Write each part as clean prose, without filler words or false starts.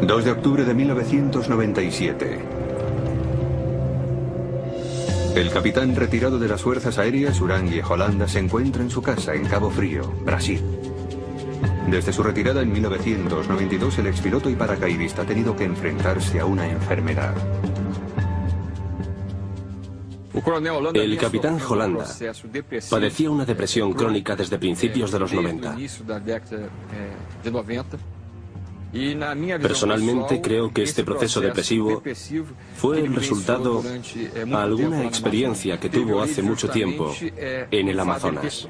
2 de octubre de 1997. El capitán retirado de las Fuerzas Aéreas, Urangui Holanda, se encuentra en su casa en Cabo Frío, Brasil. Desde su retirada en 1992, el expiloto y paracaidista ha tenido que enfrentarse a una enfermedad. El capitán Holanda padecía una depresión crónica desde principios de los 90. Personalmente creo que este proceso depresivo fue el resultado de alguna experiencia que tuvo hace mucho tiempo en el Amazonas.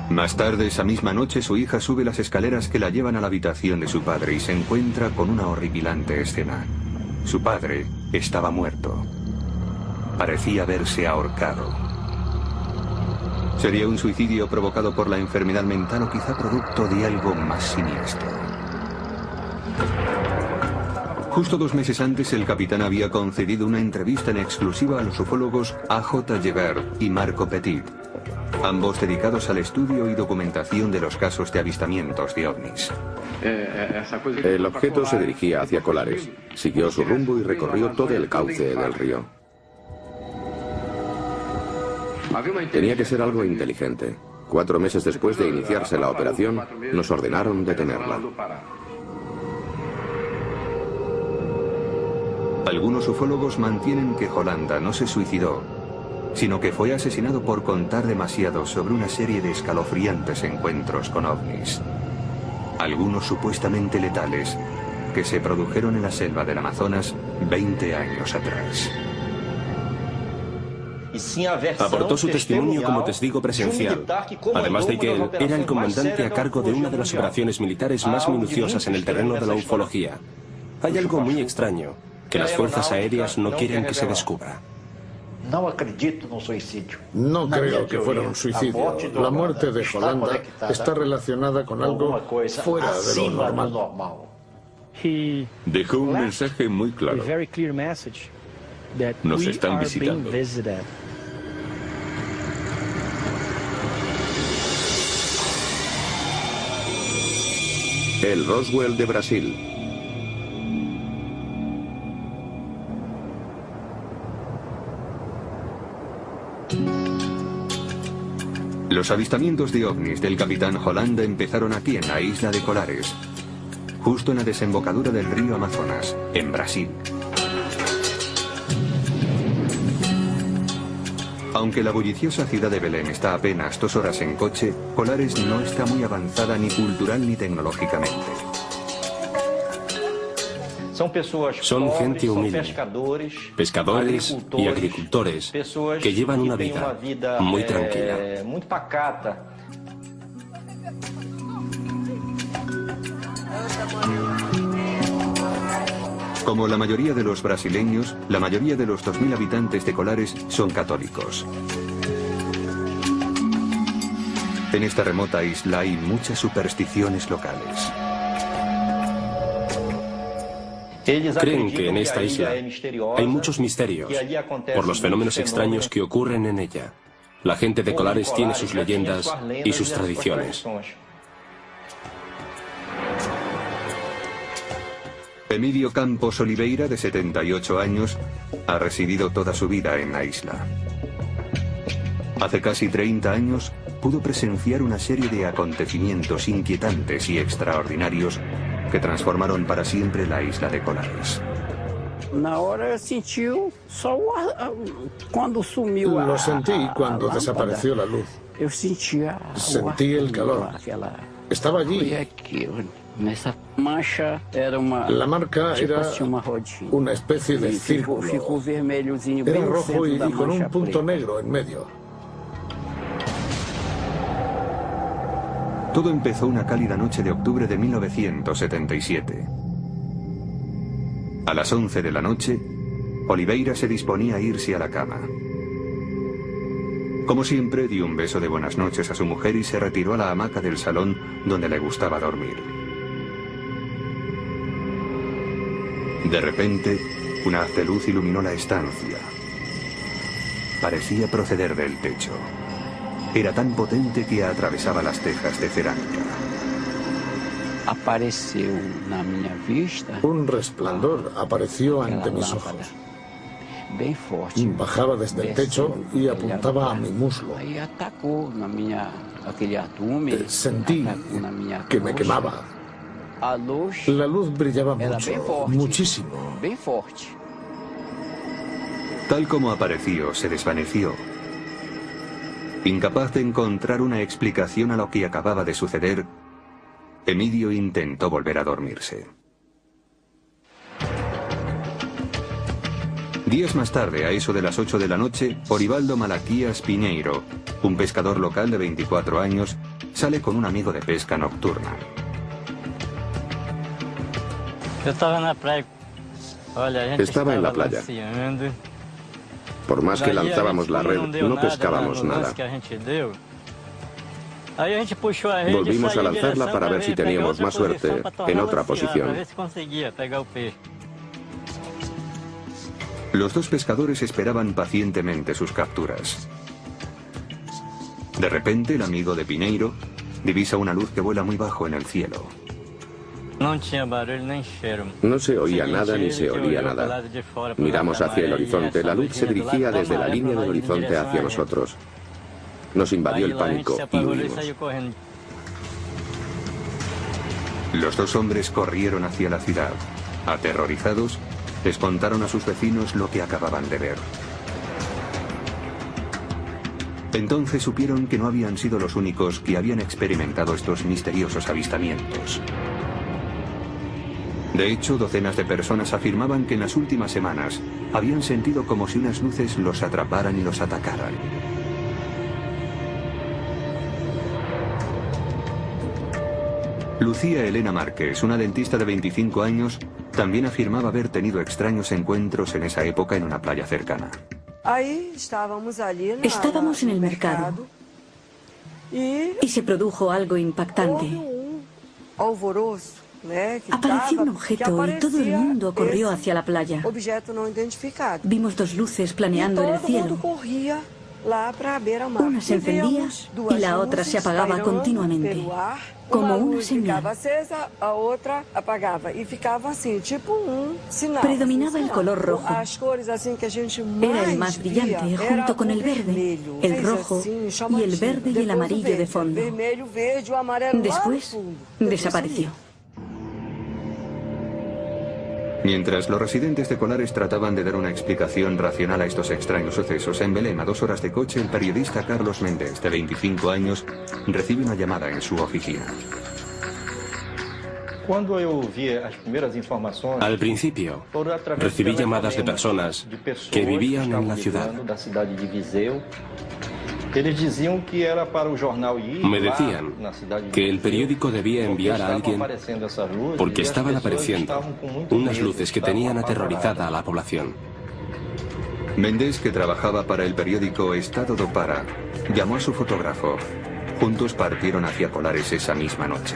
Más tarde, esa misma noche, su hija sube las escaleras que la llevan a la habitación de su padre y se encuentra con una horripilante escena. Su padre estaba muerto. Parecía haberse ahorcado. ¿Sería un suicidio provocado por la enfermedad mental o quizá producto de algo más siniestro? Justo 2 meses antes, el capitán había concedido una entrevista en exclusiva a los ufólogos A.J. Gebert y Marco Petit, ambos dedicados al estudio y documentación de los casos de avistamientos de ovnis. El objeto se dirigía hacia Colares, siguió su rumbo y recorrió todo el cauce del río. Tenía que ser algo inteligente. 4 meses después de iniciarse la operación, nos ordenaron detenerla. Algunos ufólogos mantienen que Holanda no se suicidó, sino que fue asesinado por contar demasiado sobre una serie de escalofriantes encuentros con ovnis. Algunos supuestamente letales, que se produjeron en la selva del Amazonas 20 años atrás. Aportó su testimonio como testigo presencial, además de que él era el comandante a cargo de una de las operaciones militares más minuciosas en el terreno de la ufología. Hay algo muy extraño, que las fuerzas aéreas no quieren que se descubra. No creo que fuera un suicidio. La muerte de Holanda está relacionada con algo fuera de lo normal. Dejó un mensaje muy claro. Nos están visitando. El Roswell de Brasil. Los avistamientos de ovnis del capitán Holanda empezaron aquí en la isla de Colares, justo en la desembocadura del río Amazonas, en Brasil. Aunque la bulliciosa ciudad de Belém está a apenas 2 horas en coche, Colares no está muy avanzada ni cultural ni tecnológicamente. Son gente humilde, pescadores y agricultores que llevan una vida muy tranquila. Como la mayoría de los brasileños, la mayoría de los 2000 habitantes de Colares son católicos. En esta remota isla hay muchas supersticiones locales. Creen que en esta isla hay muchos misterios por los fenómenos extraños que ocurren en ella. La gente de Colares tiene sus leyendas y sus tradiciones. Emilio Campos Oliveira, de 78 años, ha residido toda su vida en la isla. Hace casi 30 años pudo presenciar una serie de acontecimientos inquietantes y extraordinarios que transformaron para siempre la isla de Colares. Lo sentí cuando desapareció la luz. Sentí el calor. Estaba allí. La marca era una especie de círculo. Era rojo y con un punto negro en medio. Todo empezó una cálida noche de octubre de 1977. A las 11 de la noche, Oliveira se disponía a irse a la cama. Como siempre, dio un beso de buenas noches a su mujer y se retiró a la hamaca del salón donde le gustaba dormir. De repente, Una haz de luz iluminó la estancia. Parecía proceder del techo. Era tan potente que atravesaba las tejas de cerámica. Apareceu na minha vista Un resplandor apareció ante mis ojos. bem forte. Bajaba desde el techo y apuntaba a mi muslo. Aí atacou na minha aquele atume. Sentí atacou na minha que me coxa. quemaba. A luz La luz brillaba era bem mucho, forte. muchísimo. Bem forte. Tal como apareció, se desvaneció. Incapaz de encontrar una explicación a lo que acababa de suceder, Emidio intentó volver a dormirse. Días más tarde, a eso de las 8 de la noche, Orivaldo Malaquías Piñeiro, un pescador local de 24 años, sale con un amigo de pesca nocturna. Estaba en la playa. Por más que lanzábamos la red, no pescábamos nada. Volvimos a lanzarla para ver si teníamos más suerte en otra posición. Los dos pescadores esperaban pacientemente sus capturas. De repente, el amigo de Piñeiro divisa una luz que vuela muy bajo en el cielo. No se oía nada ni se olía nada. Miramos hacia el horizonte. La luz se dirigía desde la línea del horizonte hacia nosotros. Nos invadió el pánico y huimos. Los dos hombres corrieron hacia la ciudad. Aterrorizados, les contaron a sus vecinos lo que acababan de ver. Entonces supieron que no habían sido los únicos que habían experimentado estos misteriosos avistamientos. De hecho, docenas de personas afirmaban que en las últimas semanas habían sentido como si unas luces los atraparan y los atacaran. Lucía Elena Márquez, una dentista de 25 años, también afirmaba haber tenido extraños encuentros en esa época en una playa cercana. Estábamos en el mercado y se produjo algo impactante. Apareció un objeto y todo el mundo corrió hacia la playa. Vimos dos luces planeando en el cielo. Una se encendía y la otra se apagaba continuamente, como una señal. Predominaba el color rojo. Era el más brillante, junto con el verde, el rojo y el verde y el amarillo de fondo. Después desapareció. Mientras los residentes de Colares trataban de dar una explicación racional a estos extraños sucesos, en Belém, a 2 horas de coche, el periodista Carlos Méndez, de 25 años, recibe una llamada en su oficina. Al principio, recibí llamadas de personas que vivían en la ciudad. Me decían que el periódico debía enviar a alguien porque estaban apareciendo unas luces que tenían aterrorizada a la población. Méndez, que trabajaba para el periódico Estado do Pará, llamó a su fotógrafo. Juntos partieron hacia Colares esa misma noche.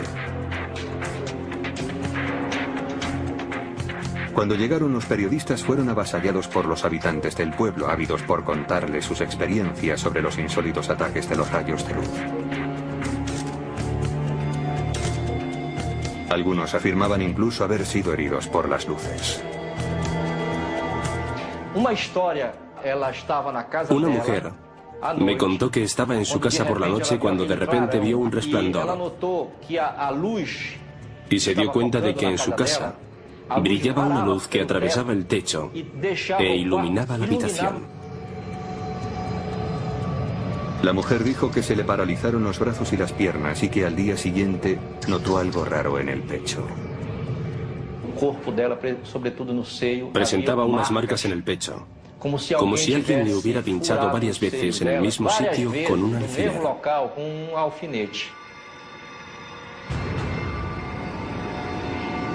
Cuando llegaron, los periodistas fueron avasallados por los habitantes del pueblo, ávidos por contarles sus experiencias sobre los insólitos ataques de los rayos de luz. Algunos afirmaban incluso haber sido heridos por las luces. Una mujer me contó que estaba en su casa por la noche cuando de repente vio un resplandor y se dio cuenta de que en su casa brillaba una luz que atravesaba el techo e iluminaba la habitación. La mujer dijo que se le paralizaron los brazos y las piernas y que al día siguiente notó algo raro en el pecho. Presentaba unas marcas en el pecho, como si alguien le hubiera pinchado varias veces en el mismo sitio con un alfiler.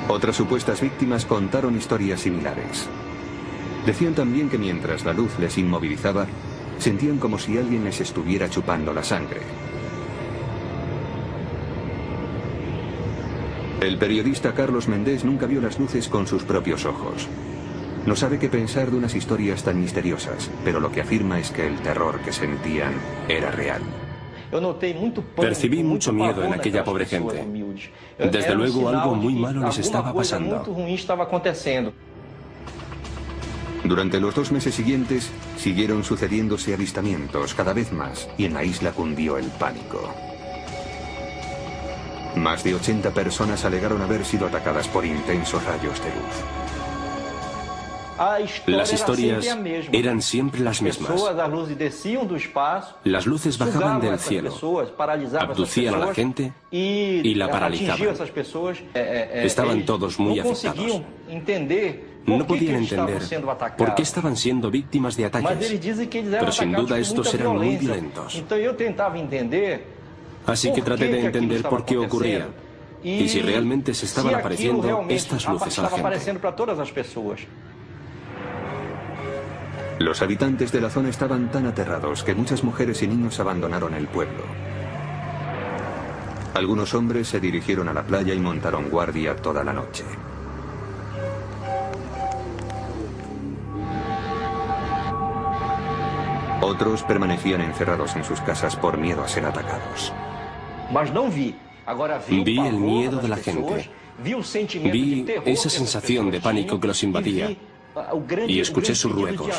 Otras supuestas víctimas contaron historias similares. Decían también que mientras la luz les inmovilizaba, sentían como si alguien les estuviera chupando la sangre. El periodista Carlos Méndez nunca vio las luces con sus propios ojos. No sabe qué pensar de unas historias tan misteriosas, pero lo que afirma es que el terror que sentían era real. Percibí mucho miedo en aquella pobre gente. Desde luego algo muy malo les estaba pasando. Durante los 2 meses siguientes, siguieron sucediéndose avistamientos cada vez más y en la isla cundió el pánico. Más de 80 personas alegaron haber sido atacadas por intensos rayos de luz. Las historias eran siempre las mismas. Las luces bajaban del cielo, abducían a la gente y la paralizaban. Estaban todos muy afectados. No podían entender por qué estaban siendo víctimas de ataques, pero sin duda estos eran muy violentos. Así que traté de entender por qué ocurría y si realmente se estaban apareciendo estas luces a la gente. Los habitantes de la zona estaban tan aterrados que muchas mujeres y niños abandonaron el pueblo. Algunos hombres se dirigieron a la playa y montaron guardia toda la noche. Otros permanecían encerrados en sus casas por miedo a ser atacados. Vi el miedo de la gente. Vi esa sensación de pánico que los invadía. Y escuché sus ruegos.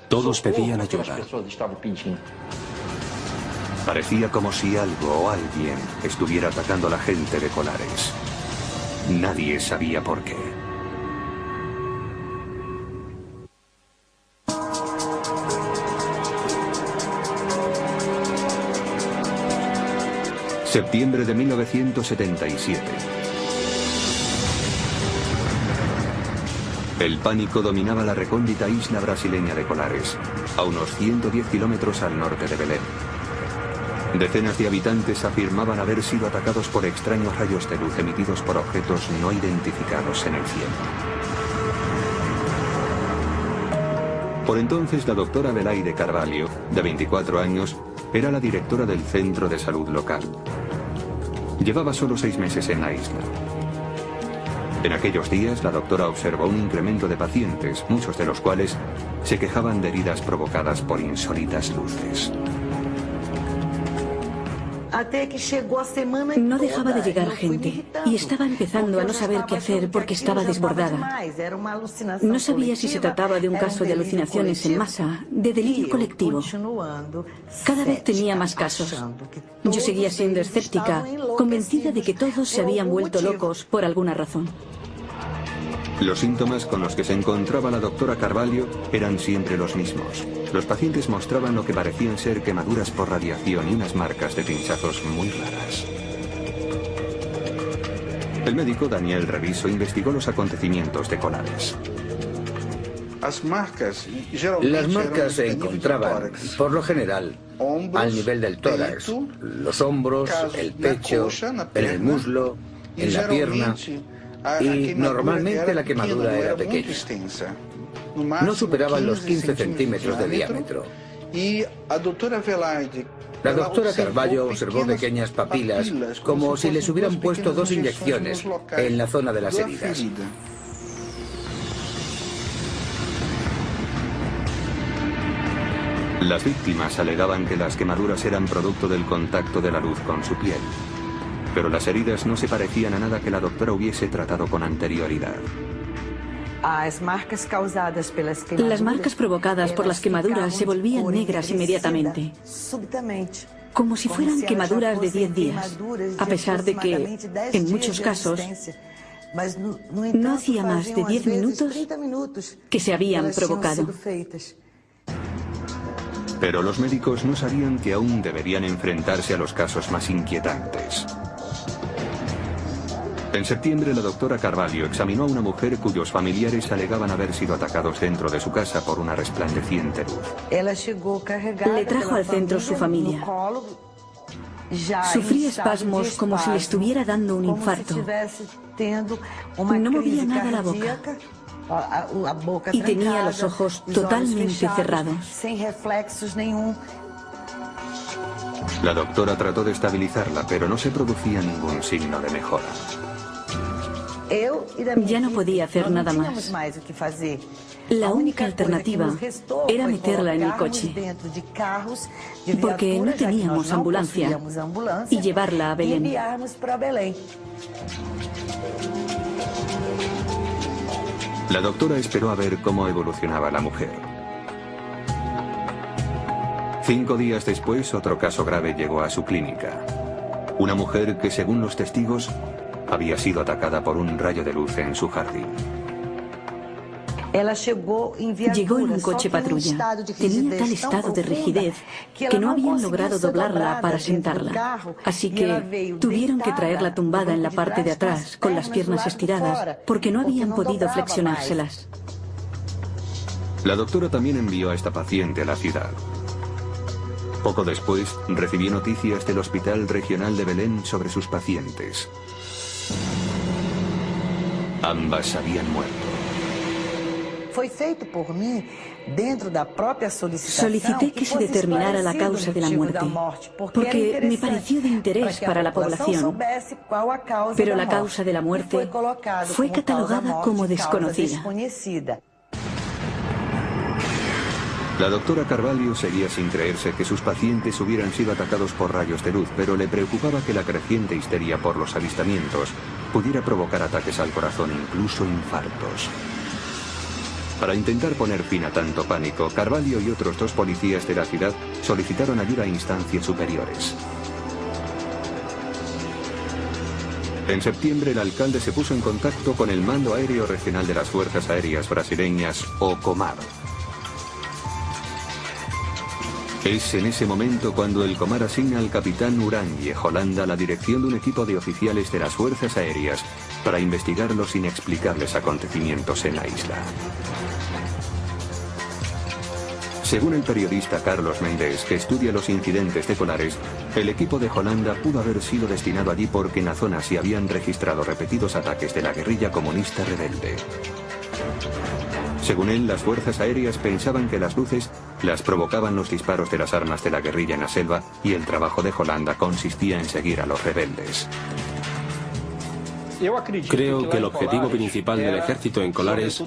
Todos pedían ayuda. Parecía como si algo o alguien estuviera atacando a la gente de Colares. Nadie sabía por qué. Septiembre de 1977. El pánico dominaba la recóndita isla brasileña de Colares, a unos 110 kilómetros al norte de Belém. Decenas de habitantes afirmaban haber sido atacados por extraños rayos de luz emitidos por objetos no identificados en el cielo. Por entonces, la doctora Adelaide Carvalho, de 24 años, era la directora del centro de salud local. Llevaba solo 6 meses en la isla. En aquellos días, la doctora observó un incremento de pacientes, muchos de los cuales se quejaban de heridas provocadas por insólitas luces. No dejaba de llegar gente y estaba empezando a no saber qué hacer porque estaba desbordada. No sabía si se trataba de un caso de alucinaciones en masa, de delirio colectivo. Cada vez tenía más casos. Yo seguía siendo escéptica, convencida de que todos se habían vuelto locos por alguna razón. Los síntomas con los que se encontraba la doctora Carvalho eran siempre los mismos. Los pacientes mostraban lo que parecían ser quemaduras por radiación y unas marcas de pinchazos muy raras. El médico Daniel Reviso investigó los acontecimientos de Colares. Las marcas se encontraban, por lo general, al nivel del tórax, los hombros, el pecho, en el muslo, en la pierna. Y normalmente la quemadura era pequeña. No superaban los 15 centímetros de diámetro. La doctora Carvalho observó pequeñas papilas, como si les hubieran puesto 2 inyecciones en la zona de las heridas. Las víctimas alegaban que las quemaduras eran producto del contacto de la luz con su piel. Pero las heridas no se parecían a nada que la doctora hubiese tratado con anterioridad. Las marcas provocadas por las quemaduras se volvían negras inmediatamente, como si fueran quemaduras de 10 días, a pesar de que, en muchos casos, no hacía más de 10 minutos que se habían provocado. Pero los médicos no sabían que aún deberían enfrentarse a los casos más inquietantes. En septiembre, la doctora Carvalho examinó a una mujer cuyos familiares alegaban haber sido atacados dentro de su casa por una resplandeciente luz. Le trajo al centro su familia. Sufría espasmos como si le estuviera dando un infarto. No movía nada la boca. Y tenía los ojos totalmente cerrados. La doctora trató de estabilizarla, pero no se producía ningún signo de mejora. Ya no podía hacer nada más. La única alternativa era meterla en el coche, porque no teníamos ambulancia, y llevarla a Belén. La doctora esperó a ver cómo evolucionaba la mujer. 5 días después, otro caso grave llegó a su clínica. Una mujer que, según los testigos, había sido atacada por un rayo de luz en su jardín. Llegó en un coche patrulla. Tenía tal estado de rigidez que no habían logrado doblarla para sentarla. Así que tuvieron que traerla tumbada en la parte de atrás, con las piernas estiradas, porque no habían podido flexionárselas. La doctora también envió a esta paciente a la ciudad. Poco después, recibió noticias del Hospital Regional de Belén sobre sus pacientes. Ambas habían muerto. Solicité que se determinara la causa de la muerte, porque me pareció de interés para la población, pero la causa de la muerte fue catalogada como desconocida. La doctora Carvalho seguía sin creerse que sus pacientes hubieran sido atacados por rayos de luz, pero le preocupaba que la creciente histeria por los avistamientos pudiera provocar ataques al corazón, incluso infartos. Para intentar poner fin a tanto pánico, Carvalho y otros 2 policías de la ciudad solicitaron ayuda a instancias superiores. En septiembre, el alcalde se puso en contacto con el Mando Aéreo Regional de las Fuerzas Aéreas Brasileñas, o Comar. Es en ese momento cuando el Comar asigna al capitán Uranje Holanda la dirección de un equipo de oficiales de las Fuerzas Aéreas para investigar los inexplicables acontecimientos en la isla. Según el periodista Carlos Mendes, que estudia los incidentes de Colares, el equipo de Holanda pudo haber sido destinado allí porque en la zona se habían registrado repetidos ataques de la guerrilla comunista rebelde. Según él, las fuerzas aéreas pensaban que las luces las provocaban los disparos de las armas de la guerrilla en la selva y el trabajo de Holanda consistía en seguir a los rebeldes. Creo que el objetivo principal del ejército en Colares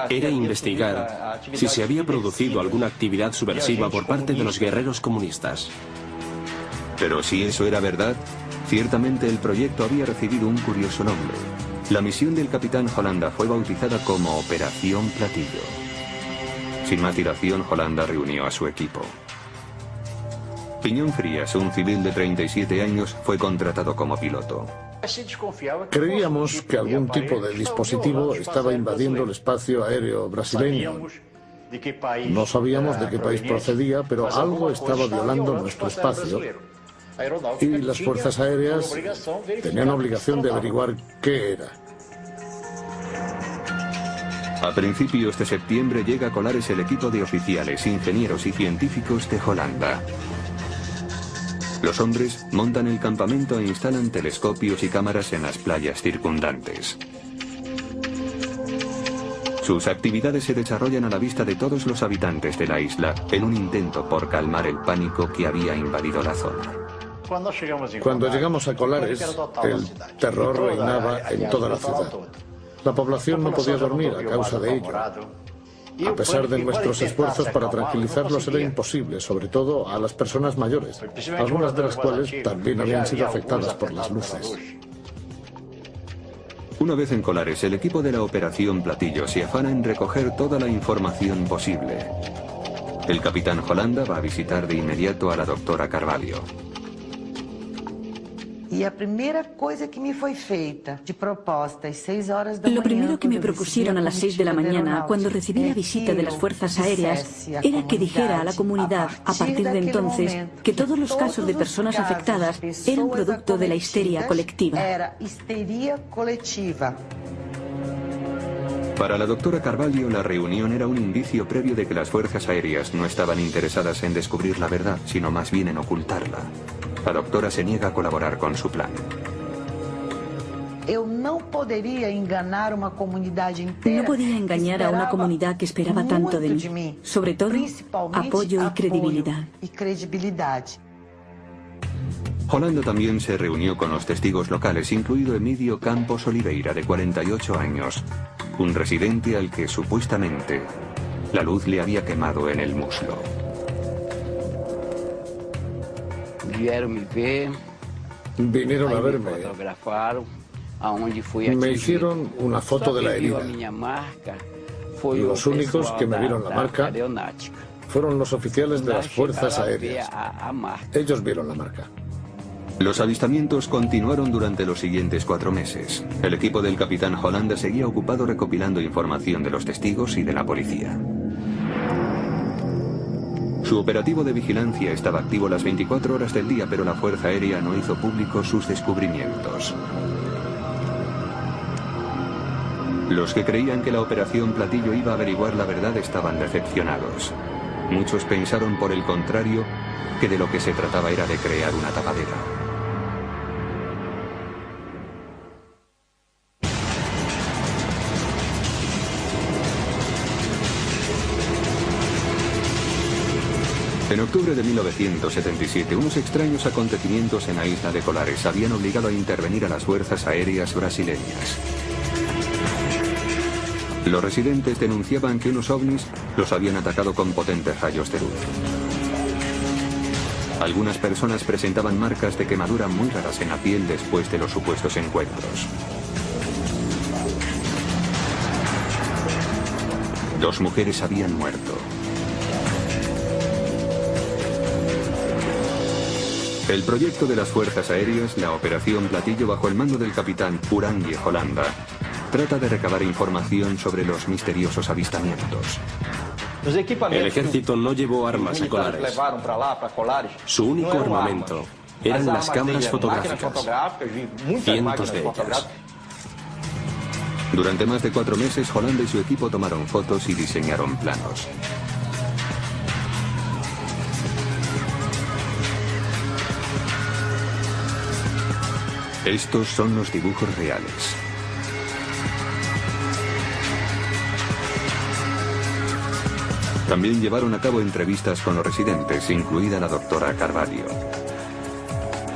era investigar si se había producido alguna actividad subversiva por parte de los guerreros comunistas. Pero si eso era verdad, ciertamente el proyecto había recibido un curioso nombre. La misión del capitán Holanda fue bautizada como Operación Platillo. Sin más dilación, Holanda reunió a su equipo. Piñón Frías, un civil de 37 años, fue contratado como piloto. Creíamos que algún tipo de dispositivo estaba invadiendo el espacio aéreo brasileño. No sabíamos de qué país procedía, pero algo estaba violando nuestro espacio. Y las fuerzas aéreas tenían obligación de averiguar qué era. A principios de septiembre llega a Colares el equipo de oficiales, ingenieros y científicos de Holanda. Los hombres montan el campamento e instalan telescopios y cámaras en las playas circundantes. Sus actividades se desarrollan a la vista de todos los habitantes de la isla, en un intento por calmar el pánico que había invadido la zona. Cuando llegamos a Colares, el terror reinaba en toda la ciudad. La población no podía dormir a causa de ello. A pesar de nuestros esfuerzos para tranquilizarlos, era imposible, sobre todo a las personas mayores, algunas de las cuales también habían sido afectadas por las luces. Una vez en Colares, el equipo de la Operación Platillo se afana en recoger toda la información posible. El capitán Holanda va a visitar de inmediato a la doctora Carvalho. Lo primero que me propusieron a las 6 de la mañana, cuando recibí la visita de las fuerzas aéreas, era que dijera a la comunidad, a partir de entonces, que todos los casos de personas afectadas eran producto de la histeria colectiva. Para la doctora Carvalho, la reunión era un indicio previo de que las fuerzas aéreas no estaban interesadas en descubrir la verdad, sino más bien en ocultarla. La doctora se niega a colaborar con su plan. No podía engañar a una comunidad que esperaba tanto de mí, sobre todo apoyo y credibilidad. Holanda también se reunió con los testigos locales, incluido Emílio Campos Oliveira, de 48 años, un residente al que supuestamente la luz le había quemado en el muslo. Vinieron a verme. Me hicieron una foto de la herida. Los únicos que me vieron la marca fueron los oficiales de las Fuerzas Aéreas. Ellos vieron la marca. Los avistamientos continuaron durante los siguientes 4 meses. El equipo del capitán Holanda seguía ocupado recopilando información de los testigos y de la policía. Su operativo de vigilancia estaba activo las 24 horas del día, pero la Fuerza Aérea no hizo públicos sus descubrimientos. Los que creían que la Operación Platillo iba a averiguar la verdad estaban decepcionados. Muchos pensaron, por el contrario, que de lo que se trataba era de crear una tapadera. En octubre de 1977, unos extraños acontecimientos en la isla de Colares habían obligado a intervenir a las fuerzas aéreas brasileñas. Los residentes denunciaban que unos ovnis los habían atacado con potentes rayos de luz. Algunas personas presentaban marcas de quemadura muy raras en la piel después de los supuestos encuentros. 2 mujeres habían muerto. El proyecto de las Fuerzas Aéreas, la Operación Platillo, bajo el mando del capitán Urangue Holanda, trata de recabar información sobre los misteriosos avistamientos. El ejército no llevó armas a Colares. Su único armamento eran las cámaras fotográficas, cientos de ellas. Durante más de 4 meses, Holanda y su equipo tomaron fotos y diseñaron planos. Estos son los dibujos reales. También llevaron a cabo entrevistas con los residentes, incluida la doctora Carvalho.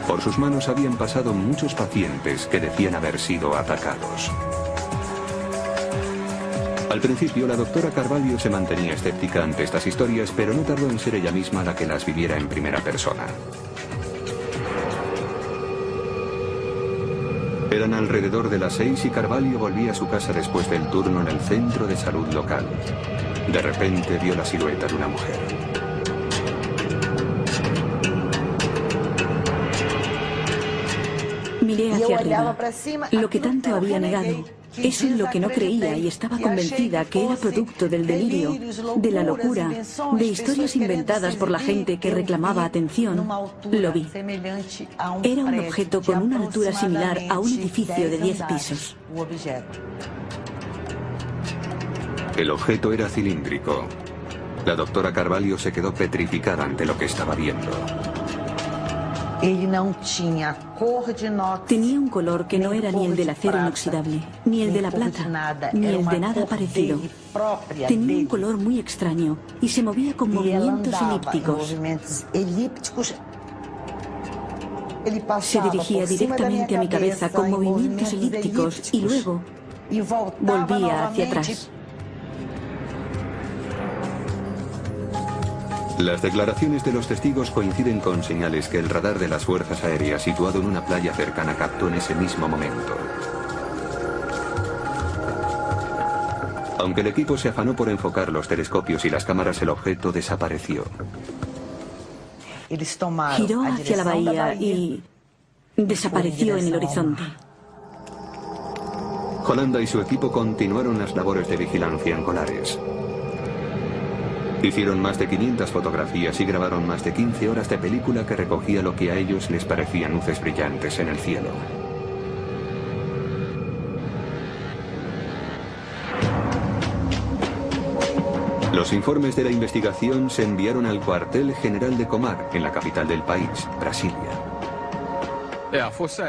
Por sus manos habían pasado muchos pacientes que decían haber sido atacados. Al principio, la doctora Carvalho se mantenía escéptica ante estas historias, pero no tardó en ser ella misma la que las viviera en primera persona. Eran alrededor de las 6 y Carvalho volvía a su casa después del turno en el centro de salud local. De repente vio la silueta de una mujer. Miré hacia arriba, lo que tanto había negado. Eso en lo que no creía y estaba convencida que era producto del delirio, de la locura, de historias inventadas por la gente que reclamaba atención. Lo vi. Era un objeto con una altura similar a un edificio de 10 pisos. El objeto era cilíndrico. La doctora Carvalho se quedó petrificada ante lo que estaba viendo. Tenía un color que no era ni el del acero inoxidable, ni el de la plata, ni el de nada parecido. Tenía un color muy extraño y se movía con movimientos elípticos. Se dirigía directamente a mi cabeza con movimientos elípticos y luego volvía hacia atrás. Las declaraciones de los testigos coinciden con señales que el radar de las Fuerzas Aéreas, situado en una playa cercana, captó en ese mismo momento. Aunque el equipo se afanó por enfocar los telescopios y las cámaras, el objeto desapareció. Giró hacia la bahía y desapareció en el horizonte. Holanda y su equipo continuaron las labores de vigilancia en Colares. Hicieron más de 500 fotografías y grabaron más de 15 horas de película que recogía lo que a ellos les parecían luces brillantes en el cielo. Los informes de la investigación se enviaron al cuartel general de Comar, en la capital del país, Brasilia.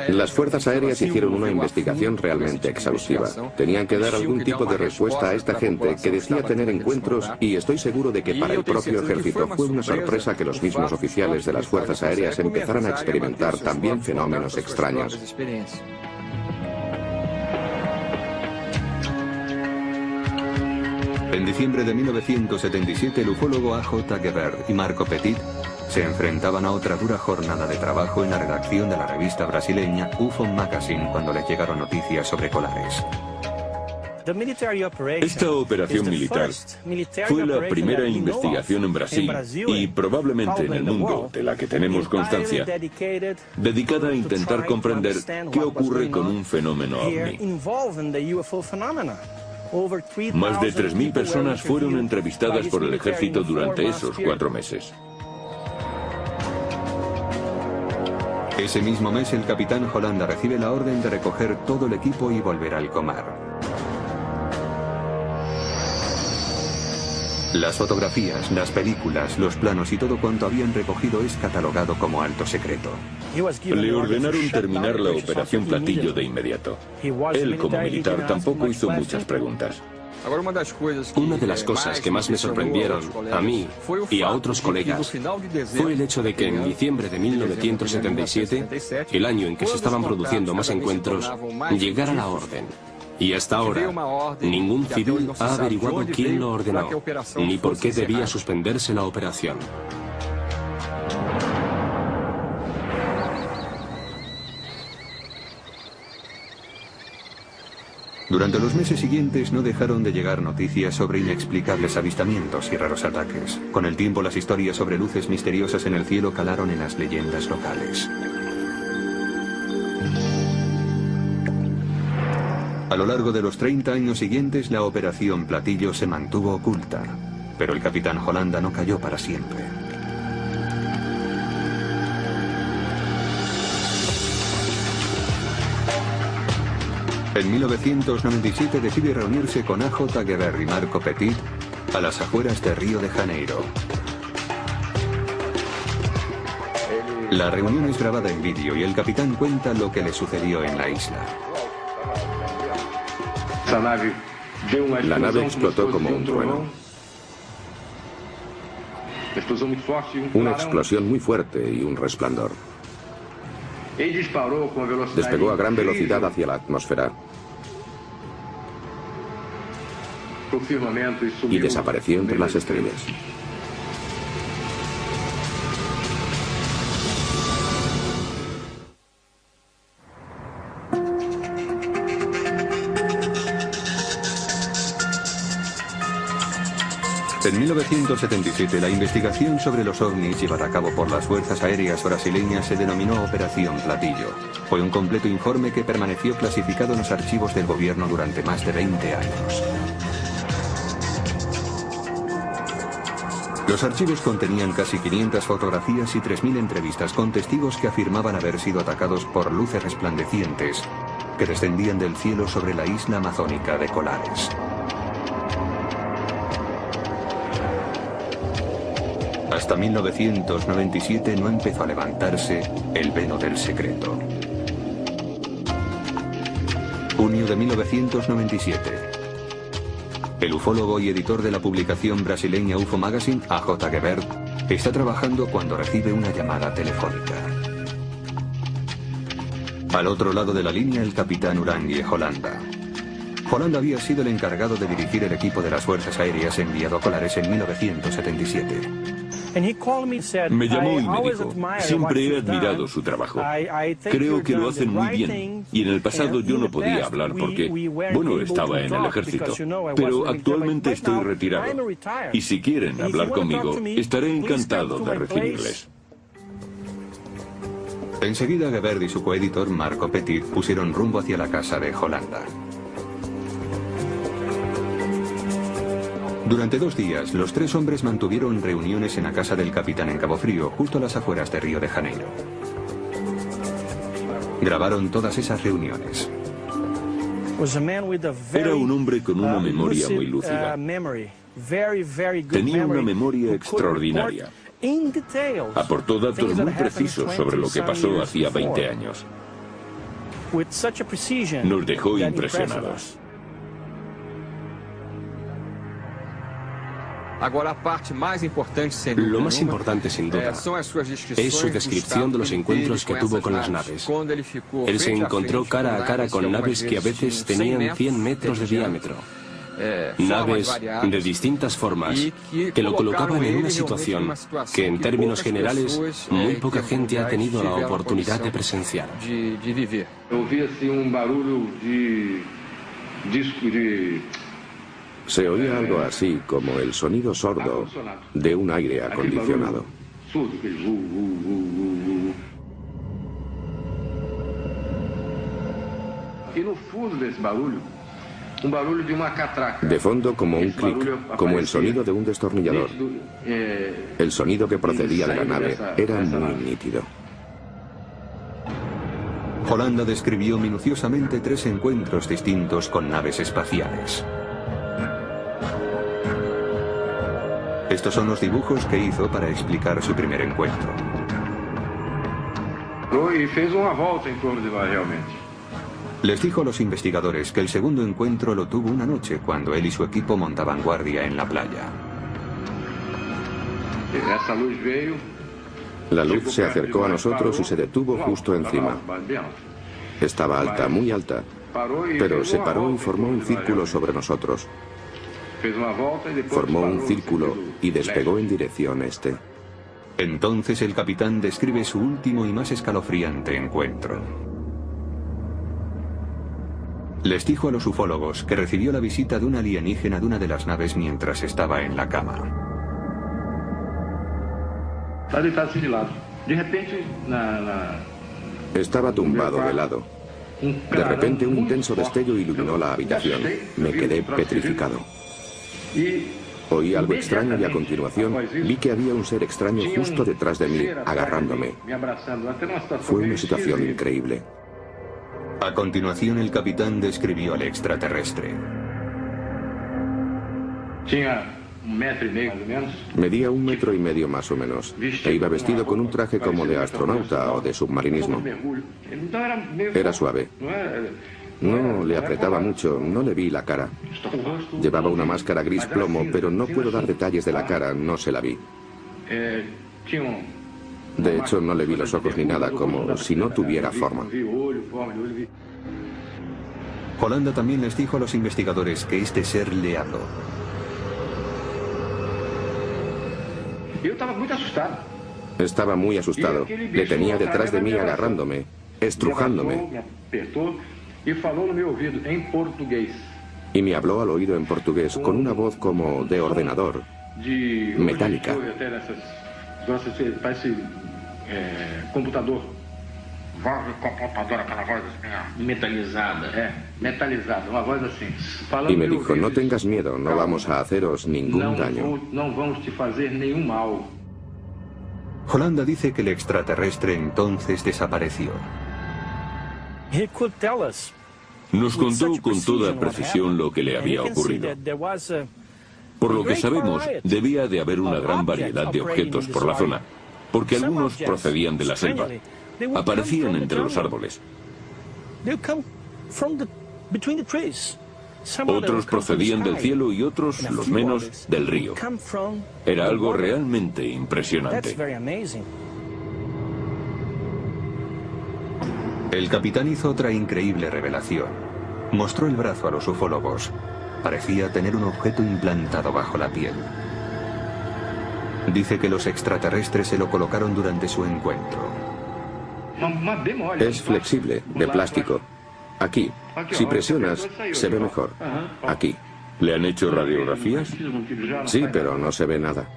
Las fuerzas aéreas hicieron una investigación realmente exhaustiva. Tenían que dar algún tipo de respuesta a esta gente que decía tener encuentros, y estoy seguro de que para el propio ejército fue una sorpresa que los mismos oficiales de las fuerzas aéreas empezaran a experimentar también fenómenos extraños. En diciembre de 1977, el ufólogo A.J. Gebert y Marco Petit se enfrentaban a otra dura jornada de trabajo en la redacción de la revista brasileña UFO Magazine cuando les llegaron noticias sobre colares. Esta operación militar fue la primera investigación en Brasil y probablemente en el mundo de la que tenemos constancia, dedicada a intentar comprender qué ocurre con un fenómeno ovni. Más de 3.000 personas fueron entrevistadas por el ejército durante esos 4 meses. Ese mismo mes, el capitán Holanda recibe la orden de recoger todo el equipo y volver al Comar. Las fotografías, las películas, los planos y todo cuanto habían recogido es catalogado como alto secreto. Le ordenaron terminar la operación Platillo de inmediato. Él, como militar, tampoco hizo muchas preguntas. Una de las cosas que más me sorprendieron a mí y a otros colegas fue el hecho de que en diciembre de 1977, el año en que se estaban produciendo más encuentros, llegara la orden. Y hasta ahora, ningún civil ha averiguado quién lo ordenó, ni por qué debía suspenderse la operación. Durante los meses siguientes no dejaron de llegar noticias sobre inexplicables avistamientos y raros ataques. Con el tiempo, las historias sobre luces misteriosas en el cielo calaron en las leyendas locales. A lo largo de los 30 años siguientes, la operación Platillo se mantuvo oculta, pero el capitán Holanda no cayó para siempre. En 1997 decide reunirse con A.J. Gebert y Marco Petit a las afueras de Río de Janeiro. La reunión es grabada en vídeo y el capitán cuenta lo que le sucedió en la isla. La nave explotó como un trueno. Una explosión muy fuerte y un resplandor. Despegó a gran velocidad hacia la atmósfera y desapareció entre las estrellas. En 1977, la investigación sobre los ovnis llevada a cabo por las fuerzas aéreas brasileñas se denominó Operación Platillo. Fue un completo informe que permaneció clasificado en los archivos del gobierno durante más de 20 años. Los archivos contenían casi 500 fotografías y 3.000 entrevistas con testigos que afirmaban haber sido atacados por luces resplandecientes que descendían del cielo sobre la isla amazónica de Colares. Hasta 1997 no empezó a levantarse el velo del secreto. Junio de 1997. El ufólogo y editor de la publicación brasileña UFO Magazine, A.J. Gebert, está trabajando cuando recibe una llamada telefónica. Al otro lado de la línea, el capitán Urangui Holanda. Holanda había sido el encargado de dirigir el equipo de las fuerzas aéreas enviado a Colares en 1977. Me llamó y me dijo, siempre he admirado su trabajo. Creo que lo hacen muy bien. Y en el pasado yo no podía hablar porque, bueno, estaba en el ejército. Pero actualmente estoy retirado. Y si quieren hablar conmigo, estaré encantado de recibirles. Enseguida Gebert y su coeditor Marco Petit pusieron rumbo hacia la casa de Holanda. Durante 2 días, los 3 hombres mantuvieron reuniones en la casa del capitán en Cabo Frío, justo a las afueras de Río de Janeiro. Grabaron todas esas reuniones. Era un hombre con una memoria muy lúcida. Tenía una memoria extraordinaria. Aportó datos muy precisos sobre lo que pasó hacía 20 años. Nos dejó impresionados. Lo más importante, sin duda, es su descripción de los encuentros que tuvo con las naves. Él se encontró cara a cara con naves que a veces tenían 100 metros de diámetro. Naves de distintas formas que lo colocaban en una situación que, en términos generales, muy poca gente ha tenido la oportunidad de presenciar. Se oía algo así como el sonido sordo de un aire acondicionado. De fondo, como un clic, como el sonido de un destornillador. El sonido que procedía de la nave era muy nítido. Holanda describió minuciosamente 3 encuentros distintos con naves espaciales. Estos son los dibujos que hizo para explicar su primer encuentro. Les dijo a los investigadores que el segundo encuentro lo tuvo una noche cuando él y su equipo montaban guardia en la playa. La luz se acercó a nosotros y se detuvo justo encima. Estaba alta, muy alta, pero se paró y formó un círculo sobre nosotros. Formó un círculo y despegó en dirección este. Entonces el capitán describe su último y más escalofriante encuentro. Les dijo a los ufólogos que recibió la visita de un alienígena de una de las naves mientras estaba en la cama. Estaba tumbado de lado. De repente un intenso destello iluminó la habitación. Me quedé petrificado. Oí algo extraño y a continuación vi que había un ser extraño justo detrás de mí, agarrándome. Fue una situación increíble. A continuación el capitán describió al extraterrestre. Medía 1,5 metros más o menos, e iba vestido con un traje como de astronauta o de submarinismo. Era suave. No le apretaba mucho, no le vi la cara. Llevaba una máscara gris plomo, pero no puedo dar detalles de la cara, no se la vi. De hecho, no le vi los ojos ni nada, como si no tuviera forma. Holanda también les dijo a los investigadores que este ser le habló. Estaba muy asustado. Le tenía detrás de mí agarrándome, estrujándome. Y me habló al oído en portugués con una voz como de ordenador, metálica. Y me dijo, no tengas miedo, no vamos a haceros ningún daño. Holanda dice que el extraterrestre entonces desapareció. Nos contó con toda precisión lo que le había ocurrido. Por lo que sabemos, debía de haber una gran variedad de objetos por la zona, porque algunos procedían de la selva, aparecían entre los árboles. Otros procedían del cielo y otros, los menos, del río. Era algo realmente impresionante. El capitán hizo otra increíble revelación. Mostró el brazo a los ufólogos. Parecía tener un objeto implantado bajo la piel. Dice que los extraterrestres se lo colocaron durante su encuentro. Es flexible, de plástico. Aquí, si presionas, se ve mejor. Aquí. ¿Le han hecho radiografías? Sí, pero no se ve nada.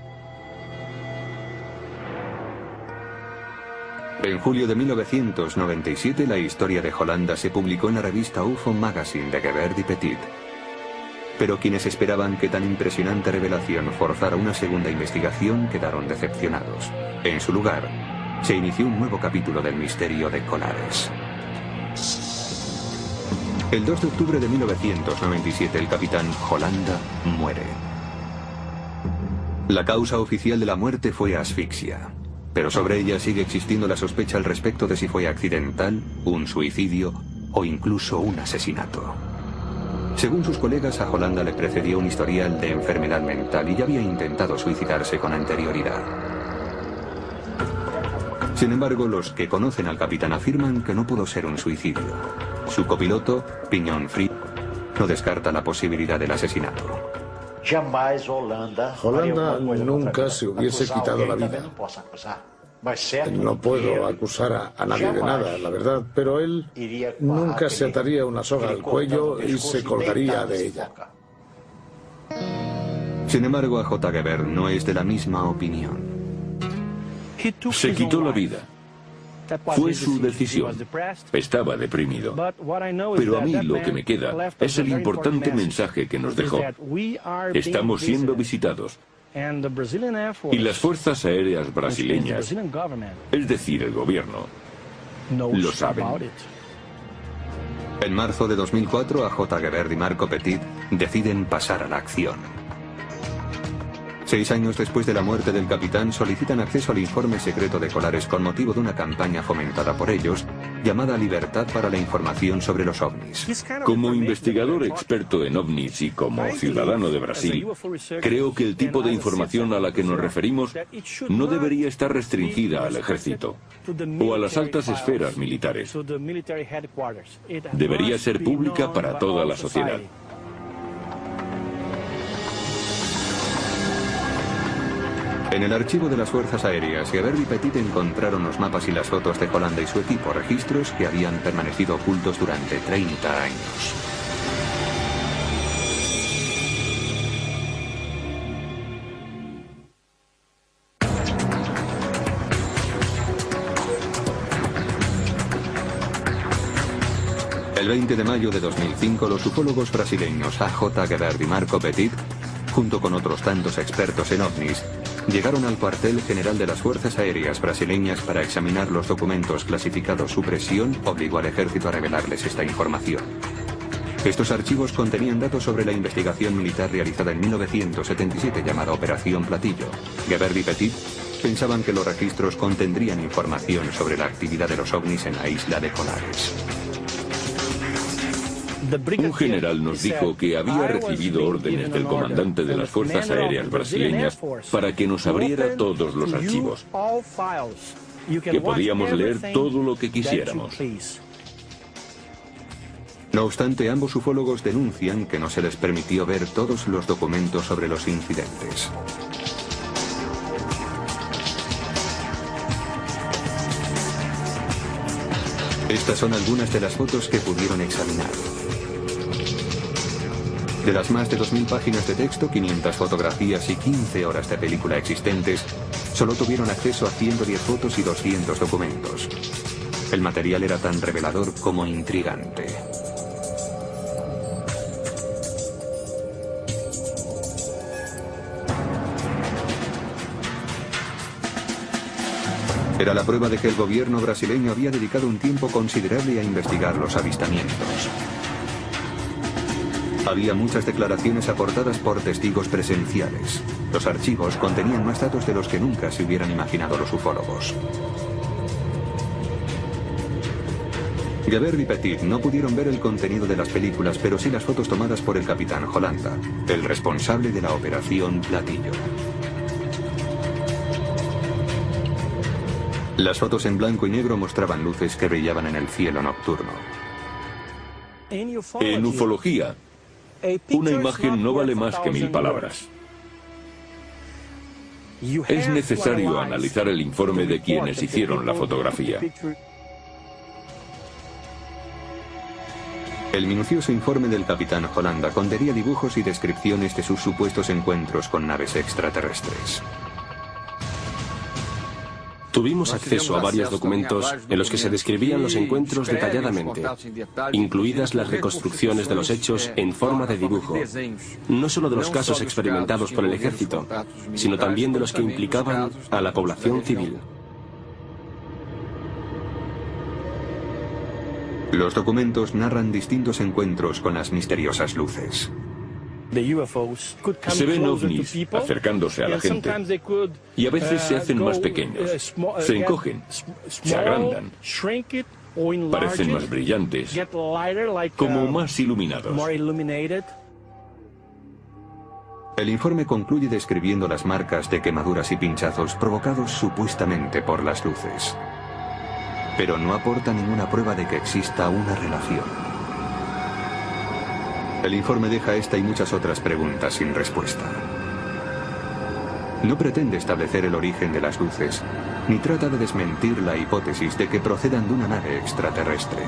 En julio de 1997, la historia de Holanda se publicó en la revista UFO Magazine de Gebert y Petit. Pero quienes esperaban que tan impresionante revelación forzara una segunda investigación quedaron decepcionados. En su lugar, se inició un nuevo capítulo del misterio de Colares. El 2 de octubre de 1997, el capitán Holanda muere. La causa oficial de la muerte fue asfixia, pero sobre ella sigue existiendo la sospecha al respecto de si fue accidental, un suicidio o incluso un asesinato. Según sus colegas, a Holanda le precedió un historial de enfermedad mental y ya había intentado suicidarse con anterioridad. Sin embargo, los que conocen al capitán afirman que no pudo ser un suicidio. Su copiloto, Pignon Fried, no descarta la posibilidad del asesinato. Holanda nunca se hubiese quitado la vida. No puedo acusar a nadie de nada, la verdad, pero él nunca se ataría una soga al cuello y se colgaría de ella. Sin embargo, A.J. Gebert no es de la misma opinión. Se quitó la vida. Fue su decisión. Estaba deprimido. Pero a mí lo que me queda es el importante mensaje que nos dejó. Estamos siendo visitados. Y las fuerzas aéreas brasileñas, es decir, el gobierno, lo saben. En marzo de 2004, A.J. Gebert y Marco Petit deciden pasar a la acción. 6 años después de la muerte del capitán, solicitan acceso al informe secreto de Colares con motivo de una campaña fomentada por ellos, llamada Libertad para la Información sobre los OVNIs. Como investigador experto en OVNIs y como ciudadano de Brasil, creo que el tipo de información a la que nos referimos no debería estar restringida al ejército o a las altas esferas militares. Debería ser pública para toda la sociedad. En el archivo de las Fuerzas Aéreas, Gebert y Petit encontraron los mapas y las fotos de Holanda y su equipo, registros que habían permanecido ocultos durante 30 años. El 20 de mayo de 2005, los ufólogos brasileños A.J. Gebert y Marco Petit, junto con otros tantos expertos en ovnis, llegaron al cuartel general de las Fuerzas Aéreas brasileñas para examinar los documentos clasificados. Su presión obligó al ejército a revelarles esta información. Estos archivos contenían datos sobre la investigación militar realizada en 1977 llamada Operación Platillo. Gebert y Petit pensaban que los registros contendrían información sobre la actividad de los ovnis en la isla de Colares. Un general nos dijo que había recibido órdenes del comandante de las Fuerzas Aéreas brasileñas para que nos abriera todos los archivos, que podíamos leer todo lo que quisiéramos. No obstante, ambos ufólogos denuncian que no se les permitió ver todos los documentos sobre los incidentes. Estas son algunas de las fotos que pudieron examinar. De las más de 2.000 páginas de texto, 500 fotografías y 15 horas de película existentes, solo tuvieron acceso a 110 fotos y 200 documentos. El material era tan revelador como intrigante. Era la prueba de que el gobierno brasileño había dedicado un tiempo considerable a investigar los avistamientos. Había muchas declaraciones aportadas por testigos presenciales. Los archivos contenían más datos de los que nunca se hubieran imaginado los ufólogos. Gebert y Petit no pudieron ver el contenido de las películas, pero sí las fotos tomadas por el capitán Holanda, el responsable de la Operación Platillo. Las fotos en blanco y negro mostraban luces que brillaban en el cielo nocturno. En ufología, una imagen no vale más que 1000 palabras. Es necesario analizar el informe de quienes hicieron la fotografía. El minucioso informe del capitán Holanda contenía dibujos y descripciones de sus supuestos encuentros con naves extraterrestres. Tuvimos acceso a varios documentos en los que se describían los encuentros detalladamente, incluidas las reconstrucciones de los hechos en forma de dibujo, no solo de los casos experimentados por el ejército, sino también de los que implicaban a la población civil. Los documentos narran distintos encuentros con las misteriosas luces. Se ven ovnis acercándose a la gente y a veces se hacen más pequeños, se encogen, se agrandan, parecen más brillantes, como más iluminados. El informe concluye describiendo las marcas de quemaduras y pinchazos provocados supuestamente por las luces, pero no aporta ninguna prueba de que exista una relación. El informe deja esta y muchas otras preguntas sin respuesta. No pretende establecer el origen de las luces, ni trata de desmentir la hipótesis de que procedan de una nave extraterrestre.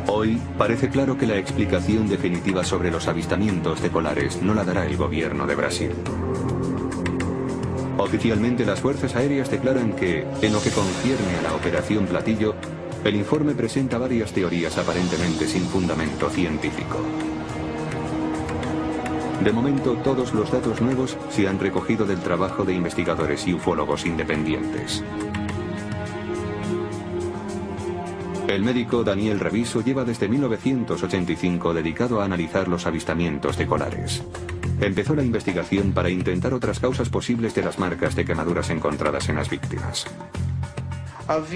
Hoy parece claro que la explicación definitiva sobre los avistamientos de colares no la dará el gobierno de Brasil. Oficialmente las fuerzas aéreas declaran que, en lo que concierne a la Operación Platillo, el informe presenta varias teorías aparentemente sin fundamento científico. De momento, todos los datos nuevos se han recogido del trabajo de investigadores y ufólogos independientes. El médico Daniel Reviso lleva desde 1985 dedicado a analizar los avistamientos de colares. Empezó la investigación para intentar otras causas posibles de las marcas de quemaduras encontradas en las víctimas.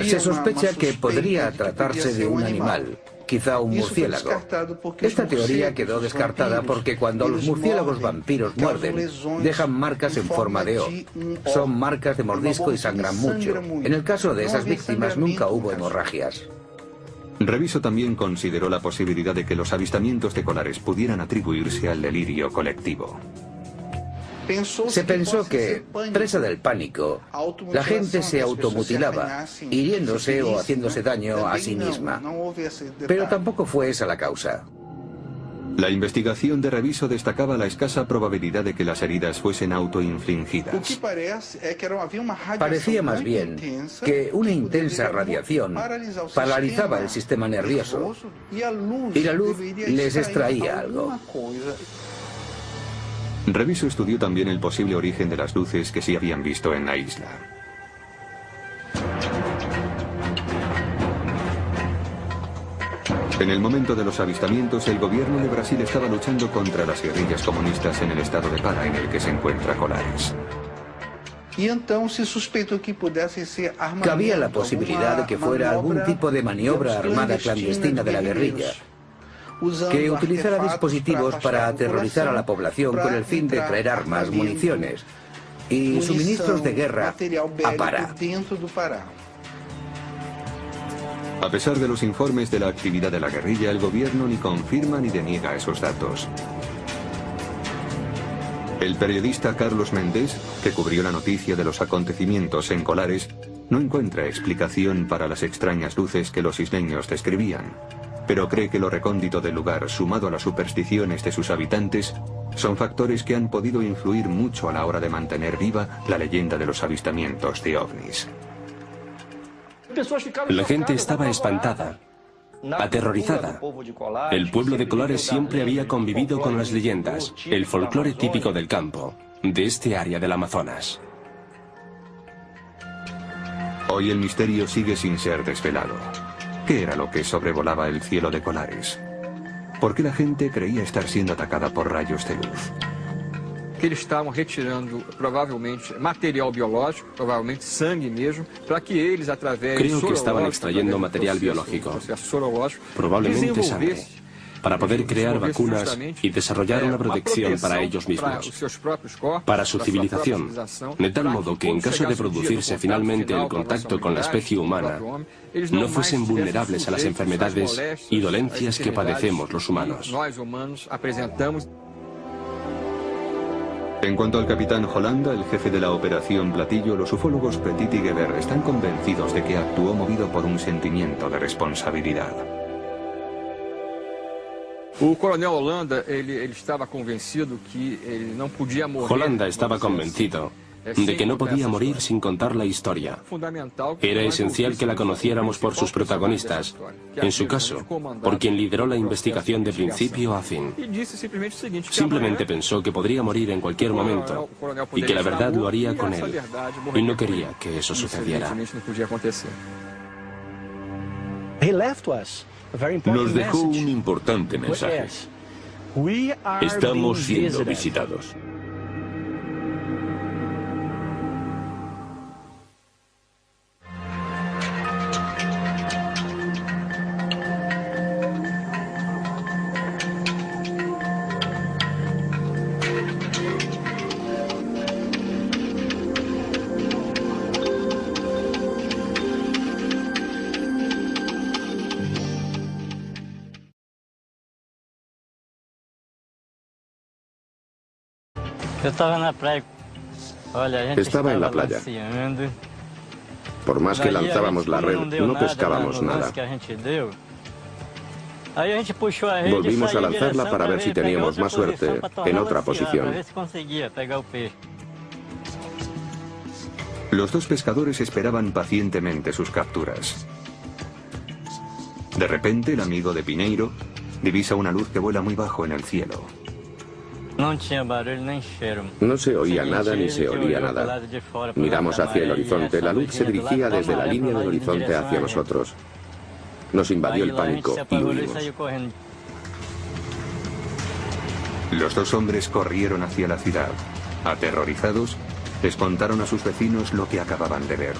Se sospecha que podría tratarse de un animal, quizá un murciélago. Esta teoría quedó descartada porque cuando los murciélagos vampiros muerden, dejan marcas en forma de O. Son marcas de mordisco y sangran mucho. En el caso de esas víctimas nunca hubo hemorragias. Reviso también consideró la posibilidad de que los avistamientos de colares pudieran atribuirse al delirio colectivo. Se pensó que, presa del pánico, la gente se automutilaba, hiriéndose o haciéndose daño a sí misma. Pero tampoco fue esa la causa. La investigación de Reviso destacaba la escasa probabilidad de que las heridas fuesen autoinfligidas. Parecía más bien que una intensa radiación paralizaba el sistema nervioso y la luz les extraía algo. Reviso estudió también el posible origen de las luces que se habían visto en la isla. En el momento de los avistamientos, el gobierno de Brasil estaba luchando contra las guerrillas comunistas en el estado de Pará en el que se encuentra Colares. Cabía la posibilidad de que fuera algún tipo de maniobra armada clandestina de la guerrilla, que utilizara dispositivos para aterrorizar a la población con el fin de traer armas, municiones y suministros de guerra a Pará. A pesar de los informes de la actividad de la guerrilla, el gobierno ni confirma ni deniega esos datos. El periodista Carlos Méndez, que cubrió la noticia de los acontecimientos en Colares, no encuentra explicación para las extrañas luces que los isleños describían, pero cree que lo recóndito del lugar, sumado a las supersticiones de sus habitantes, son factores que han podido influir mucho a la hora de mantener viva la leyenda de los avistamientos de ovnis. La gente estaba espantada, aterrorizada. El pueblo de Colares siempre había convivido con las leyendas, el folclore típico del campo, de este área del Amazonas. Hoy el misterio sigue sin ser desvelado. ¿Qué era lo que sobrevolaba el cielo de Colares? ¿Por qué la gente creía estar siendo atacada por rayos de luz? Que eles estavam retirando provavelmente material biológico, provavelmente sangue mesmo, para que eles através Creo que estaban extrayendo material biológico, probablemente sangre, para poder crear vacunas y desarrollar una protección para ellos mismos, para su civilización, de tal modo que en caso de producirse finalmente el contacto con la especie humana, no fuesen vulnerables a las enfermedades y dolencias que padecemos los humanos. En cuanto al capitán Holanda, el jefe de la Operación Platillo, los ufólogos Petit y Geber están convencidos de que actuó movido por un sentimiento de responsabilidad. Holanda estaba convencido de que no podía morir sin contar la historia. Era esencial que la conociéramos por sus protagonistas, en su caso, por quien lideró la investigación de principio a fin. Simplemente pensó que podría morir en cualquier momento y que la verdad lo haría con él, y no quería que eso sucediera. Nos dejó un importante mensaje. Estamos siendo visitados. Estaba en la playa. Por más que lanzábamos la red, no pescábamos nada. Volvimos a lanzarla para ver si teníamos más suerte en otra posición. Los dos pescadores esperaban pacientemente sus capturas. De repente, el amigo de Pineiro divisa una luz que vuela muy bajo en el cielo. No se oía nada ni se olía nada. Miramos hacia el horizonte. La luz se dirigía desde la línea del horizonte hacia nosotros. Nos invadió el pánico y huimos. Los dos hombres corrieron hacia la ciudad. Aterrorizados, les contaron a sus vecinos lo que acababan de ver.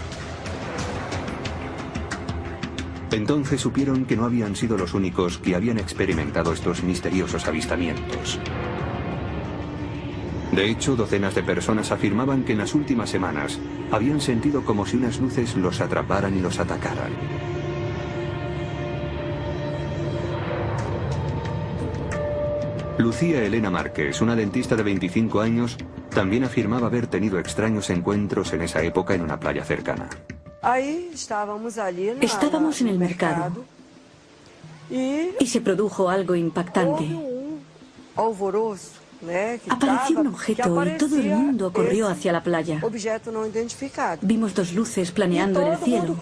Entonces supieron que no habían sido los únicos que habían experimentado estos misteriosos avistamientos. De hecho, docenas de personas afirmaban que en las últimas semanas habían sentido como si unas luces los atraparan y los atacaran. Lucía Elena Márquez, una dentista de 25 años, también afirmaba haber tenido extraños encuentros en esa época en una playa cercana. Estábamos en el mercado y se produjo algo impactante. Apareció un objeto y todo el mundo corrió hacia la playa. Vimos dos luces planeando en el cielo.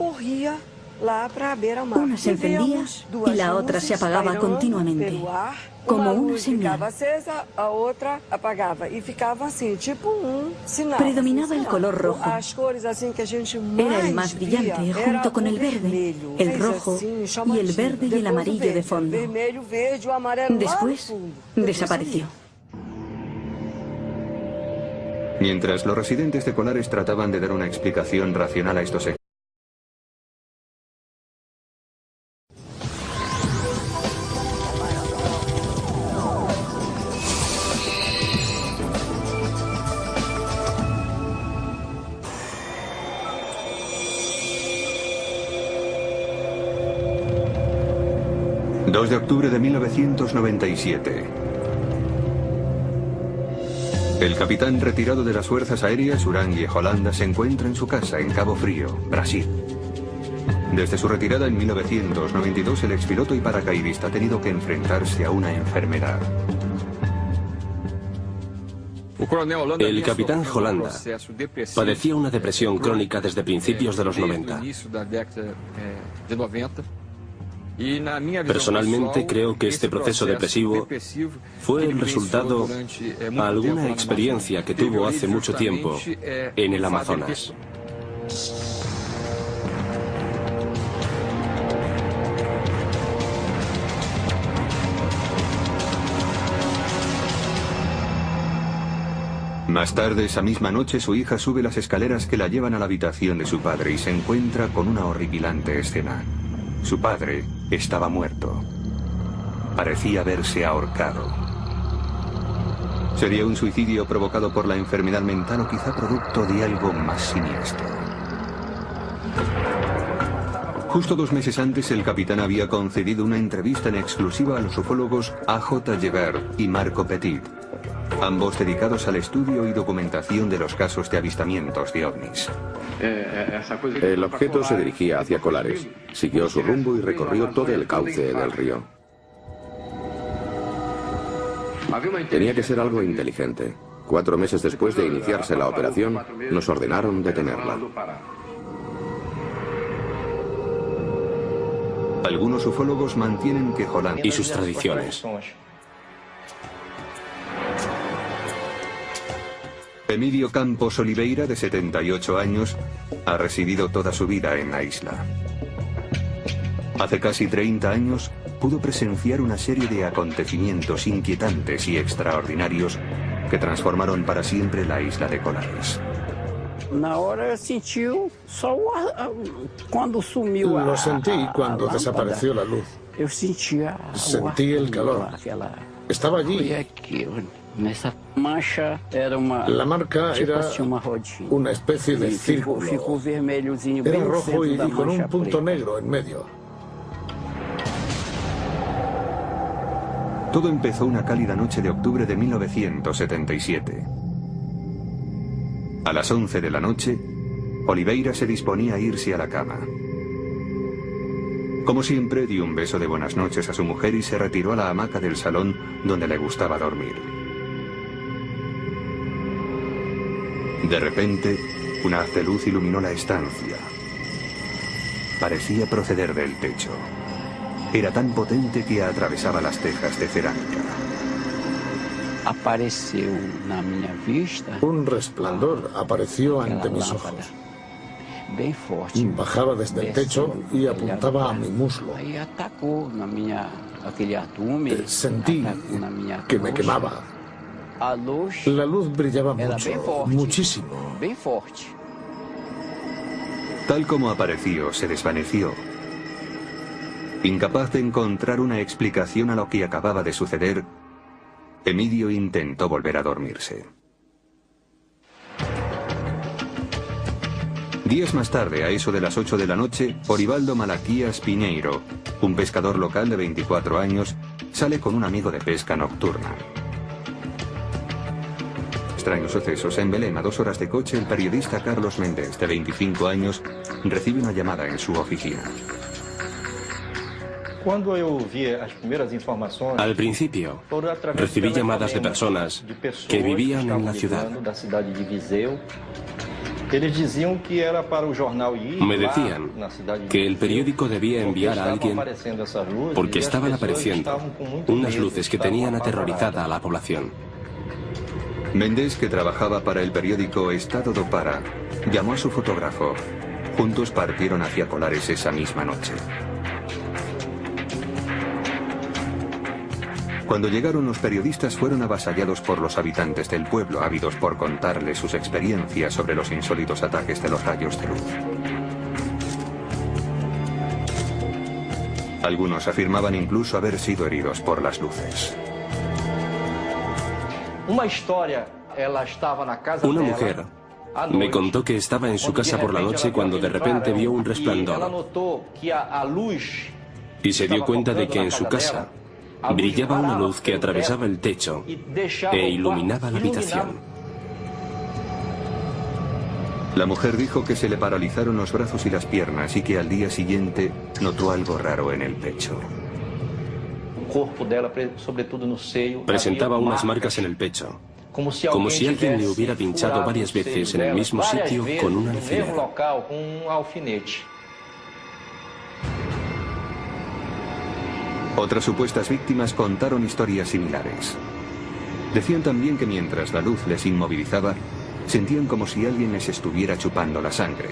Una se encendía y la otra se apagaba continuamente, como una señal. Predominaba el color rojo. Era el más brillante, junto con el verde, el rojo y el verde y el amarillo de fondo. Después desapareció. Mientras los residentes de Colares trataban de dar una explicación racional a estos hechos, el 2 de octubre de 1997. El capitán retirado de las Fuerzas Aéreas, Urangui Holanda, se encuentra en su casa en Cabo Frío, Brasil. Desde su retirada en 1992, el expiloto y paracaidista ha tenido que enfrentarse a una enfermedad. El capitán Holanda padecía una depresión crónica desde principios de los 90. Personalmente creo que este proceso depresivo fue el resultado de alguna experiencia que tuvo hace mucho tiempo en el Amazonas. Más tarde, esa misma noche, su hija sube las escaleras que la llevan a la habitación de su padre y se encuentra con una horripilante escena. Su padre estaba muerto. Parecía haberse ahorcado. ¿Sería un suicidio provocado por la enfermedad mental o quizá producto de algo más siniestro? Justo 2 meses antes, el capitán había concedido una entrevista en exclusiva a los ufólogos A.J. Gebert y Marco Petit, ambos dedicados al estudio y documentación de los casos de avistamientos de ovnis. El objeto se dirigía hacia Colares, siguió su rumbo y recorrió todo el cauce del río. Tenía que ser algo inteligente. 4 meses después de iniciarse la operación, nos ordenaron detenerla. Algunos ufólogos mantienen que Holanda y sus tradiciones. Emilio Campos Oliveira, de 78 años, ha residido toda su vida en la isla. Hace casi 30 años pudo presenciar una serie de acontecimientos inquietantes y extraordinarios que transformaron para siempre la isla de Colares. Lo sentí cuando desapareció la luz. Sentí el calor. Estaba allí. La marca era una especie de círculo. Era rojo y con un punto negro en medio. Todo empezó una cálida noche de octubre de 1977. A las 11 de la noche, Oliveira se disponía a irse a la cama. Como siempre, dio un beso de buenas noches a su mujer y se retiró a la hamaca del salón donde le gustaba dormir. De repente, un haz de luz iluminó la estancia. Parecía proceder del techo. Era tan potente que atravesaba las tejas de cerámica. Un resplandor apareció ante mis ojos. Bajaba desde el techo y apuntaba a mi muslo. Sentí que me quemaba. La luz brillaba mucho, muchísimo. Tal como apareció, se desvaneció. Incapaz de encontrar una explicación a lo que acababa de suceder, Emidio intentó volver a dormirse. Días más tarde, a eso de las 8 de la noche, Orivaldo Malaquías Piñeiro, un pescador local de 24 años, sale con un amigo de pesca nocturna. Extraños sucesos. En Belém, a 2 horas de coche, el periodista Carlos Méndez, de 25 años, recibe una llamada en su oficina. Al principio, recibí llamadas de personas que vivían en la ciudad. Me decían que el periódico debía enviar a alguien porque estaban apareciendo unas luces que tenían aterrorizada a la población. Méndez, que trabajaba para el periódico Estado do Pará, llamó a su fotógrafo. Juntos partieron hacia Colares esa misma noche. Cuando llegaron, los periodistas fueron avasallados por los habitantes del pueblo, ávidos por contarles sus experiencias sobre los insólitos ataques de los rayos de luz. Algunos afirmaban incluso haber sido heridos por las luces. Una mujer me contó que estaba en su casa por la noche cuando de repente vio un resplandor y se dio cuenta de que en su casa brillaba una luz que atravesaba el techo e iluminaba la habitación. La mujer dijo que se le paralizaron los brazos y las piernas y que al día siguiente notó algo raro en el pecho. Presentaba unas marcas en el pecho, como si alguien le hubiera pinchado varias veces en el mismo sitio con un alfiler. Otras supuestas víctimas contaron historias similares. Decían también que mientras la luz les inmovilizaba, sentían como si alguien les estuviera chupando la sangre.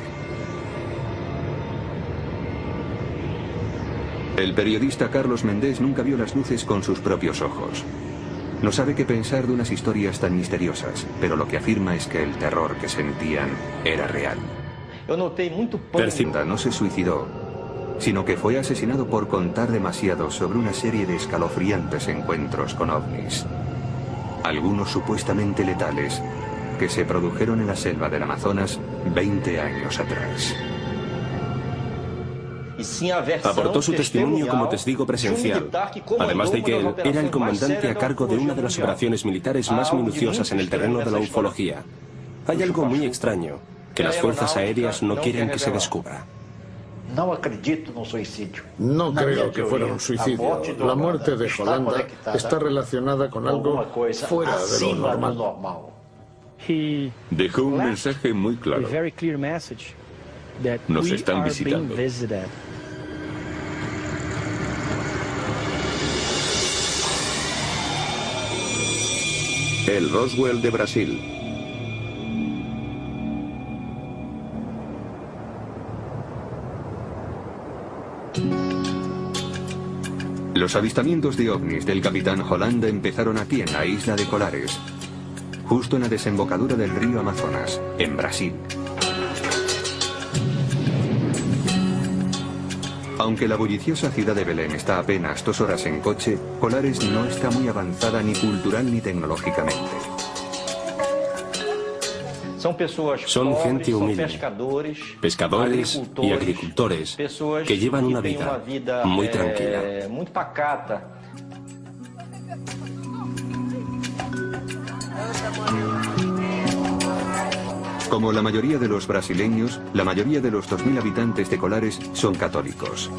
El periodista Carlos Méndez nunca vio las luces con sus propios ojos. No sabe qué pensar de unas historias tan misteriosas, pero lo que afirma es que el terror que sentían era real. Percinda no se suicidó, sino que fue asesinado por contar demasiado sobre una serie de escalofriantes encuentros con ovnis. Algunos supuestamente letales, que se produjeron en la selva del Amazonas 20 años atrás. Aportó su testimonio como testigo presencial, además de que él era el comandante a cargo de una de las operaciones militares más minuciosas en el terreno de la ufología. Hay algo muy extraño, que las fuerzas aéreas no quieren que se descubra. No creo que fuera un suicidio. La muerte de Holanda está relacionada con algo fuera de lo normal. Dejó un mensaje muy claro. Nos están visitando. El Roswell de Brasil. Los avistamientos de ovnis del capitán Holanda empezaron aquí en la isla de Colares, justo en la desembocadura del río Amazonas, en Brasil. Aunque la bulliciosa ciudad de Belén está apenas 2 horas en coche, Colares no está muy avanzada ni cultural ni tecnológicamente. Son gente humilde, pescadores y agricultores que llevan una vida muy tranquila. Como la mayoría de los brasileños, la mayoría de los 2000 habitantes de Colares son católicos.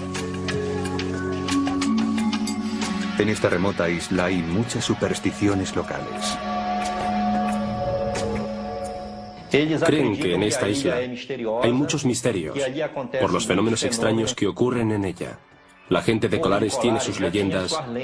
En esta remota isla hay muchas supersticiones locales. Creen que en esta isla hay muchos misterios por los fenómenos extraños que ocurren en ella. La gente de Colares tiene sus leyendas